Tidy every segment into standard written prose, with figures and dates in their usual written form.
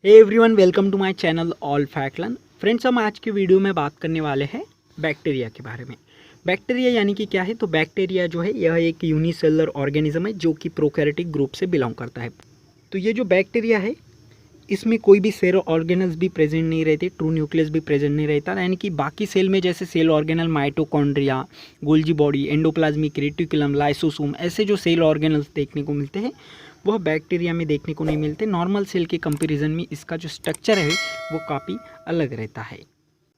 Hey everyone, welcome to my channel all fact learn. Friends, हम आज की video में बात करने वाले हैं बैक्टीरिया के बारे में। बैक्टीरिया यानी कि क्या है? तो बैक्टीरिया जो है यह एक यूनिसेलुलर ऑर्गेनिज्म है जो कि प्रोकैरियोटिक ग्रुप से बिलोंग करता है। तो ये जो बैक्टीरिया है इसमें कोई भी सेल ऑर्गेनल्स भी प्रेजेंट नहीं रहते, ट्रू न्यूक्लियस भी प्रेजेंट नहीं रहता। यानी कि बाकी सेल में जैसे cell organelle mitochondria, Golgi body, endoplasmic reticulum, lysosome ऐसे जो सेल ऑर्गेनल्स देखने को मिलते हैं वह बैक्टीरिया में देखने को नहीं मिलते। नॉर्मल सेल के कंपैरिजन में इसका जो स्ट्रक्चर है वो काफ़ी अलग रहता है।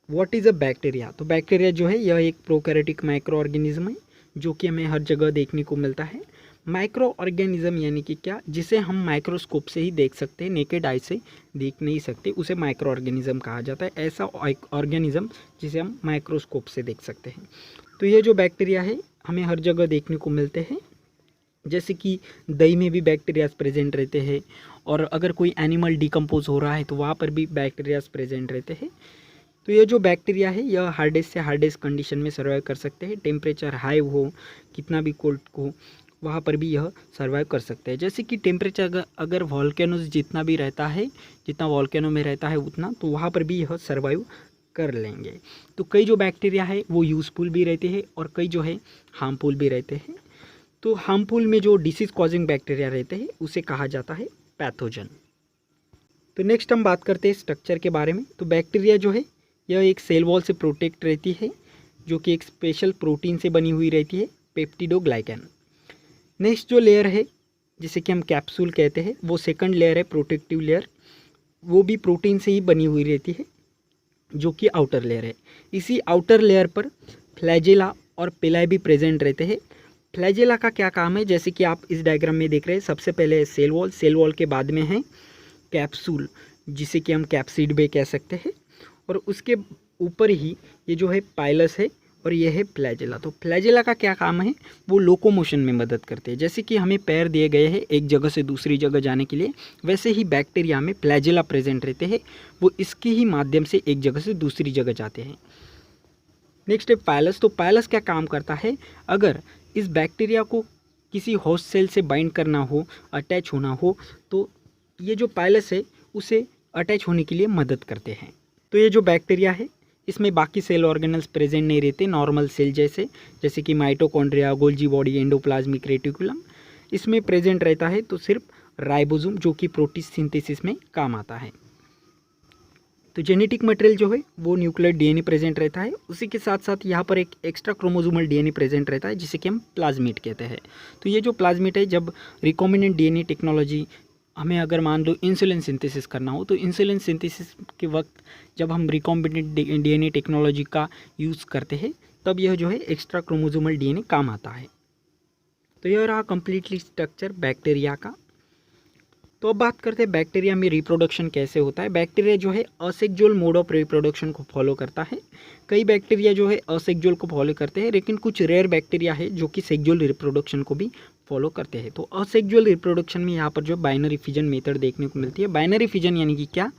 What is a bacteria? तो बैक्टीरिया जो है यह एक प्रोकैरियोटिक माइक्रो ऑर्गेनिज्म है जो कि हमें हर जगह देखने को मिलता है। माइक्रो ऑर्गेनिज्म यानी कि क्या? जिसे हम माइक्रोस्कोप से ही देख सकते हैं, नेकेड आई से देख नहीं सकते, उसे माइक्रो ऑर्गेनिज्म कहा जाता है। ऐसा ऑर्गेनिज्म जिसे हम माइक्रोस्कोप से देख सकते हैं। तो ये जो बैक्टीरिया है हमें हर जगह देखने को मिलते हैं। जैसे कि दही में भी बैक्टीरियाज प्रेजेंट रहते हैं, और अगर कोई एनिमल डिकम्पोज हो रहा है तो वहाँ पर भी बैक्टीरियाज प्रेजेंट रहते हैं। तो ये जो बैक्टीरिया है यह हार्डेस्ट से हार्डेस्ट कंडीशन में सर्वाइव कर सकते हैं। टेम्परेचर हाई हो, कितना भी कोल्ड हो, वहाँ पर भी यह सर्वाइव कर सकते हैं। जैसे कि टेम्परेचर अगर वॉल्केनोज जितना भी रहता है, जितना वॉल्केनो में रहता है उतना, तो वहाँ पर भी यह सर्वाइव कर लेंगे। तो कई जो बैक्टीरिया है वो यूज़फुल भी रहते हैं और कई जो है हार्मफुल भी रहते हैं। तो हार्मफुल में जो डिसीज कॉजिंग बैक्टीरिया रहते हैं उसे कहा जाता है पैथोजन। तो नेक्स्ट हम बात करते हैं स्ट्रक्चर के बारे में। तो बैक्टीरिया जो है यह एक सेल वॉल से प्रोटेक्ट रहती है जो कि एक स्पेशल प्रोटीन से बनी हुई रहती है, पेप्टिडोग्लाइकन। नेक्स्ट जो लेयर है जिसे कि हम कैप्सूल कहते हैं, वो सेकंड लेयर है, प्रोटेक्टिव लेयर। वो भी प्रोटीन से ही बनी हुई रहती है जो कि आउटर लेयर है। इसी आउटर लेयर पर फ्लैजेला और पिलाई भी प्रेजेंट रहते हैं। फ्लैजेला का क्या काम है? जैसे कि आप इस डायग्राम में देख रहे हैं, सबसे पहले सेल वॉल, सेल वॉल के बाद में है कैप्सूल जिसे कि हम कैप्सिड भी कह सकते हैं, और उसके ऊपर ही ये जो है पाइलस है और ये है फ्लैजेला। तो फ्लैजेला का क्या काम है? वो लोकोमोशन में मदद करते हैं। जैसे कि हमें पैर दिए गए हैं एक जगह से दूसरी जगह जाने के लिए, वैसे ही बैक्टीरिया में फ्लैजेला प्रेजेंट रहते हैं, वो इसके ही माध्यम से एक जगह से दूसरी जगह जाते हैं। नेक्स्ट है पाइलस। तो पाइलस क्या काम करता है? अगर इस बैक्टीरिया को किसी होस्ट सेल से बाइंड करना हो, अटैच होना हो, तो ये जो पाइलस है उसे अटैच होने के लिए मदद करते हैं। तो ये जो बैक्टीरिया है इसमें बाकी सेल ऑर्गेनल्स प्रेजेंट नहीं रहते, नॉर्मल सेल जैसे कि mitochondria, Golgi body, endoplasmic reticulum इसमें प्रेजेंट रहता है। तो सिर्फ राइबोसोम जो कि प्रोटीन सिंथेसिस में काम आता है। तो जेनेटिक मटेरियल जो है वो न्यूक्लियर डीएनए प्रेजेंट रहता है। उसी के साथ साथ यहाँ पर एक एक्स्ट्रा क्रोमोसोमल डीएनए प्रेजेंट रहता है जिसे कि हम प्लाज्मिड कहते हैं। तो ये जो प्लाज्मिड है, जब रिकॉम्बिनेंट डीएनए टेक्नोलॉजी हमें अगर मान लो इंसुलिन सिंथेसिस करना हो, तो इंसुलिन सिंथेसिस के वक्त जब हम रिकॉम्बिनेंट डीएनए टेक्नोलॉजी का यूज़ करते हैं तब यह जो है एक्स्ट्रा क्रोमोसोमल डीएनए काम आता है। तो यह रहा कंप्लीटली स्ट्रक्चर बैक्टीरिया का। तो अब बात करते हैं बैक्टीरिया में रिप्रोडक्शन कैसे होता है। बैक्टीरिया जो है असेक्सुअल मोड ऑफ रिप्रोडक्शन को फॉलो करता है। कई बैक्टीरिया जो है असेक्सुअल को फॉलो करते हैं, लेकिन कुछ रेयर बैक्टीरिया है जो कि सेक्सुअल रिप्रोडक्शन को भी फॉलो करते हैं। तो असेक्सुअल रिप्रोडक्शन में यहाँ पर जो बाइनरी फिजन मेथड देखने को मिलती है। बाइनरी फिजन यानी कि क्या?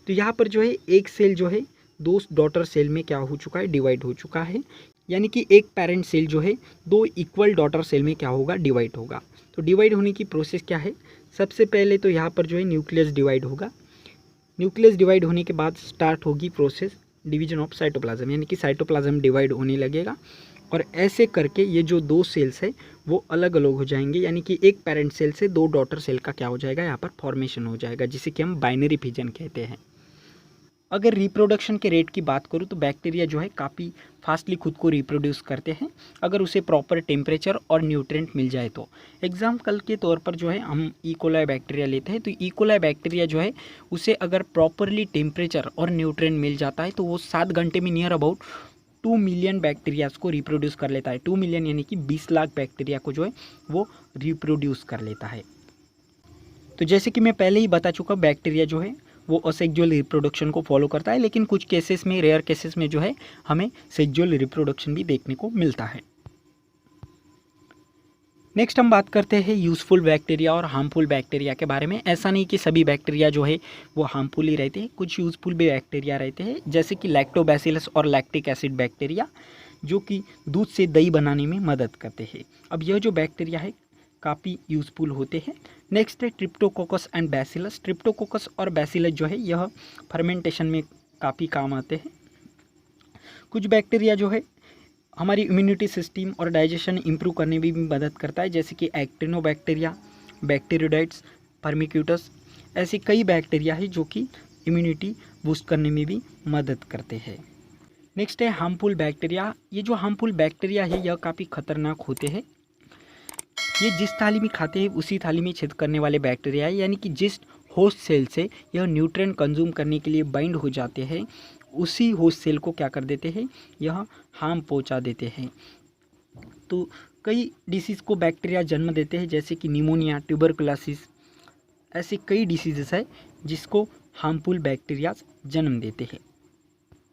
तो यहाँ पर जो है एक सेल जो है दो डॉटर सेल में क्या हो चुका है? डिवाइड हो चुका है। यानी कि एक पेरेंट सेल जो है दो इक्वल डॉटर सेल में क्या होगा? डिवाइड होगा। तो डिवाइड होने की प्रोसेस क्या है? सबसे पहले तो यहाँ पर जो है न्यूक्लियस डिवाइड होगा। न्यूक्लियस डिवाइड होने के बाद स्टार्ट होगी प्रोसेस डिवीजन ऑफ साइटोप्लाज्म, यानी कि साइटोप्लाज्म डिवाइड होने लगेगा, और ऐसे करके ये जो दो सेल्स है वो अलग अलग हो जाएंगे। यानी कि एक पेरेंट सेल से दो डॉटर सेल का क्या हो जाएगा? यहाँ पर फॉर्मेशन हो जाएगा, जिसे कि हम बाइनरी फिजन कहते हैं। अगर रिप्रोडक्शन के रेट की बात करूँ तो बैक्टीरिया जो है काफ़ी फास्टली खुद को रिप्रोड्यूस करते हैं अगर उसे प्रॉपर टेम्परेचर और न्यूट्रिएंट मिल जाए तो। एग्जाम्पल के तौर पर जो है हम इकोलाई बैक्टीरिया लेते हैं। तो इकोलाई बैक्टीरिया जो है उसे अगर प्रॉपरली टेम्परेचर और न्यूट्रिएंट मिल जाता है तो वो 7 घंटे में नियर अबाउट 2 मिलियन बैक्टीरियाज को रिप्रोड्यूस कर लेता है। 2 मिलियन यानी कि 20 लाख बैक्टीरिया को जो है वो रिप्रोड्यूस कर लेता है। तो जैसे कि मैं पहले ही बता चुका, बैक्टीरिया जो है वो असेक्सुअल रिप्रोडक्शन को फॉलो करता है, लेकिन कुछ केसेस में, रेयर केसेस में जो है हमें सेक्सुअल रिप्रोडक्शन भी देखने को मिलता है। नेक्स्ट हम बात करते हैं यूज़फुल बैक्टीरिया और हार्मफुल बैक्टीरिया के बारे में। ऐसा नहीं कि सभी बैक्टीरिया जो है वो हार्मफुल ही रहते हैं, कुछ यूज़फुल भी बैक्टीरिया रहते हैं, जैसे कि लैक्टोबैसिलस और लैक्टिक एसिड बैक्टीरिया जो कि दूध से दही बनाने में मदद करते हैं। अब यह जो बैक्टीरिया है काफ़ी यूज़फुल होते हैं। नेक्स्ट है ट्रिप्टोकोकस एंड बैसिलस। ट्रिप्टोकोकस और बैसिलस जो है यह फर्मेंटेशन में काफ़ी काम आते हैं। कुछ बैक्टीरिया जो है हमारी इम्यूनिटी सिस्टम और डाइजेशन इंप्रूव करने में भी मदद करता है, जैसे कि एक्टिनोबैक्टीरिया, बैक्टीरियोडाइट्स, फर्मिक्यूटस, ऐसे कई बैक्टीरिया है जो कि इम्यूनिटी बूस्ट करने में भी मदद करते हैं। नेक्स्ट है हार्मफुल बैक्टीरिया। ये जो हार्मफुल बैक्टीरिया है यह काफ़ी खतरनाक होते हैं। ये जिस थाली में खाते हैं उसी थाली में छेद करने वाले बैक्टीरिया है, यानी कि जिस होस्ट सेल से यह न्यूट्रिएंट कंज्यूम करने के लिए बाइंड हो जाते हैं उसी होस्ट सेल को क्या कर देते हैं, यह हार्म पहुंचा देते हैं। तो कई डिसीज़ को बैक्टीरिया जन्म देते हैं, जैसे कि निमोनिया, ट्यूबरकुलोसिस, ऐसे कई डिसीजेस है जिसको हार्मफुल बैक्टीरिया जन्म देते हैं।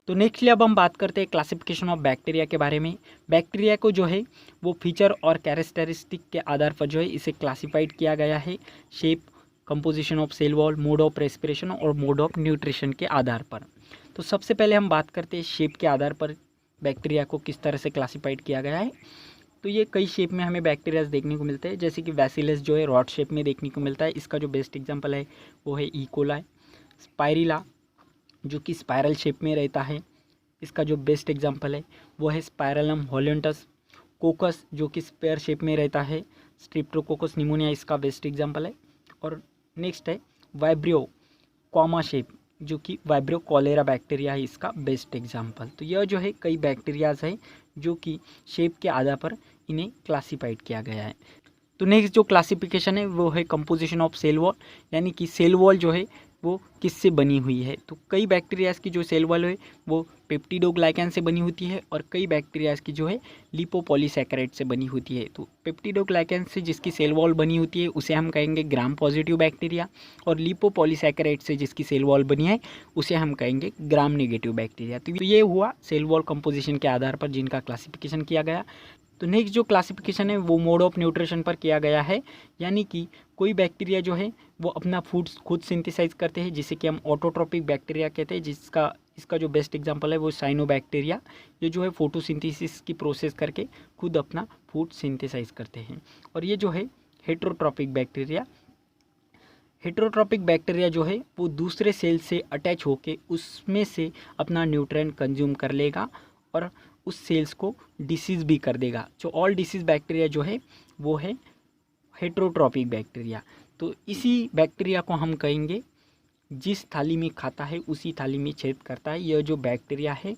तो नेक्स्टली अब हम बात करते हैं क्लासिफिकेशन ऑफ बैक्टीरिया के बारे में। बैक्टीरिया को जो है वो फीचर और कैरेक्टरिस्टिक के आधार पर जो है इसे क्लासिफाइड किया गया है, shape, composition of cell wall, mode of respiration और मोड ऑफ न्यूट्रिशन के आधार पर। तो सबसे पहले हम बात करते हैं शेप के आधार पर बैक्टीरिया को किस तरह से क्लासिफाइड किया गया है। तो ये कई शेप में हमें बैक्टीरियाज देखने को मिलते हैं, जैसे कि बैसिलस जो है रॉड शेप में देखने को मिलता है। इसका जो बेस्ट एग्जांपल है वो है ई कोलाई। स्पाइरिला जो कि स्पायरल शेप में रहता है, इसका जो बेस्ट एग्जांपल है वो है स्पायरलम होलियंटस। कोकस जो कि स्पेयर शेप में रहता है, स्ट्रिप्टोकोकस निमोनिया इसका बेस्ट एग्जांपल है। और नेक्स्ट है वाइब्रियो कॉमा शेप जो कि वाइब्रियो कॉलेरा बैक्टीरिया है, इसका बेस्ट एग्जांपल। तो यह जो है कई बैक्टीरियाज है जो कि शेप के आधार पर इन्हें क्लासिफाइड किया गया है। तो नेक्स्ट जो क्लासिफिकेशन है वो है कंपोजिशन ऑफ सेल वॉल, यानी कि सेल वॉल जो है वो किससे बनी हुई है। तो कई बैक्टीरियाज की जो सेल वॉल है वो पेप्टिडोग्लाइकन से बनी होती है और कई बैक्टीरियाज की जो है लिपोपॉलीसैकेराइड से बनी होती है। तो पेप्टिडोग्लाइकन से जिसकी सेल वॉल बनी होती है उसे हम कहेंगे ग्राम पॉजिटिव बैक्टीरिया, और लिपोपॉलीसैकेराइड से जिसकी सेल वॉल बनी है उसे हम कहेंगे ग्राम नेगेटिव बैक्टीरिया। तो ये हुआ सेल वॉल कंपोजिशन के आधार पर जिनका क्लासिफिकेशन किया गया। तो नेक्स्ट जो क्लासिफिकेशन है वो मोड ऑफ न्यूट्रिशन पर किया गया है, यानी कि कोई बैक्टीरिया जो है वो अपना फूड खुद सिंथेसाइज करते हैं, जिसे कि हम ऑटोट्रोपिक बैक्टीरिया कहते हैं, इसका जो बेस्ट एग्जांपल है वो साइनोबैक्टीरिया। ये जो है फोटोसिंथेसिस की प्रोसेस करके खुद अपना फूड सिंथेसाइज करते हैं। और ये जो है हेट्रोट्रोपिक बैक्टीरिया। हेट्रोट्रोपिक बैक्टीरिया जो है वो दूसरे सेल से अटैच होके उसमें से अपना न्यूट्रिएंट कंज्यूम कर लेगा और उस सेल्स को डिसीज़ भी कर देगा। जो ऑल डिसीज़ बैक्टीरिया जो है वो है हेट्रोट्रोपिक बैक्टीरिया। तो इसी बैक्टीरिया को हम कहेंगे जिस थाली में खाता है उसी थाली में छेद करता है। यह जो बैक्टीरिया है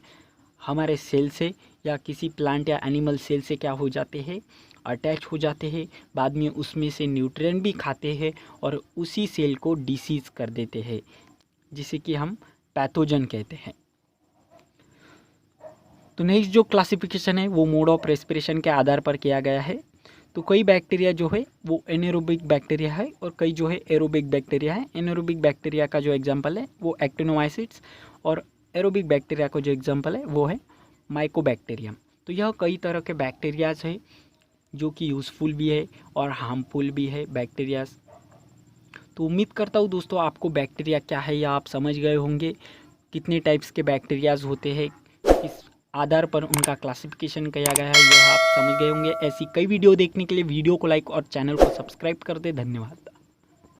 हमारे सेल से या किसी प्लांट या एनिमल सेल से क्या हो जाते हैं, अटैच हो जाते हैं, बाद में उसमें से न्यूट्रिएंट भी खाते हैं और उसी सेल को डिसीज़ कर देते हैं, जिसे कि हम पैथोजन कहते हैं। तो नेक्स्ट जो क्लासिफिकेशन है वो मोड ऑफ रेस्पिरेशन के आधार पर किया गया है। तो कई बैक्टीरिया जो है वो एनेरोबिक बैक्टीरिया है और कई जो है एरोबिक बैक्टीरिया है। एनेरोबिक बैक्टीरिया का जो एग्जांपल है वो एक्टिनोमाइसिट्स, और एरोबिक बैक्टीरिया का जो एग्जांपल है वो है माइकोबैक्टीरियम। तो यह कई तरह के बैक्टीरियाज है जो कि यूज़फुल भी है और हार्मफुल भी है बैक्टीरियाज। तो उम्मीद करता हूँ दोस्तों आपको बैक्टीरिया क्या है या आप समझ गए होंगे, कितने टाइप्स के बैक्टीरियाज होते हैं, किस आधार पर उनका क्लासिफिकेशन किया गया है, यह आप समझ गए होंगे। ऐसी कई वीडियो देखने के लिए वीडियो को लाइक और चैनल को सब्सक्राइब कर दे। धन्यवाद।